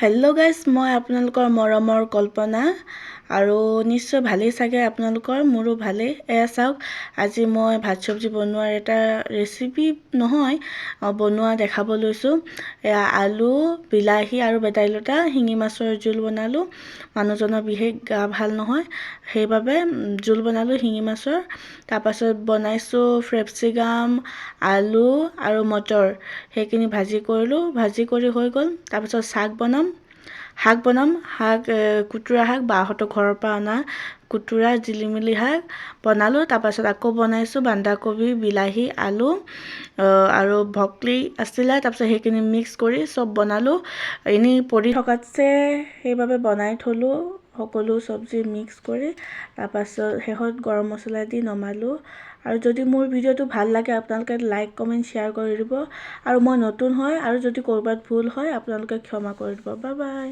Hello' guys, মই আপোনালোকৰ মৰমৰ কল্পনা আৰু নিশ্চয় ভালেই চাগে আপোনালোকৰ, মোৰো ভালেই। এয়া চাওক, আজি মই ভাত চব্জি বনোৱাৰ এটা ৰেচিপি নহয় বনোৱা দেখাব লৈছোঁ। এয়া আলু, বিলাহী আৰু ভেদাইলতা শিঙি মাছৰ জোল বনালোঁ। মানুহজনৰ বিশেষ গা ভাল নহয়, সেইবাবে জোল বনালোঁ শিঙি মাছৰ। তাৰপাছত বনাইছোঁ কেপচিকাম, আলু আৰু মটৰ, সেইখিনি ভাজি কৰিলোঁ। ভাজি কৰি হৈ গ'ল। তাৰপাছত শাক বনাম, কুতুৰা শাক, বাহঁতৰ ঘৰৰ পৰা অনা কুতুৰা জিলিমিলি শাক বনালোঁ। তাৰপাছত আকৌ বনাইছোঁ বন্ধাকবি, বিলাহী, আলু আৰু ব্ৰকলি আছিলে। তাৰপাছত সেইখিনি মিক্স কৰি চব বনালোঁ। এনেই পৰি থকাতছে সেইবাবে বনাই থলোঁ সকলো চব্জি মিক্স কৰি। তাৰপাছত শেষত গৰম মছলা দি নমালোঁ। আৰু যদি মোৰ ভিডিঅ'টো ভাল লাগে আপোনালোকে লাইক, কমেণ্ট, শ্বেয়াৰ কৰি দিব। আৰু মই নতুন হয় আৰু যদি ক'ৰবাত ভুল হয় আপোনালোকে ক্ষমা কৰি দিব। Bye bye.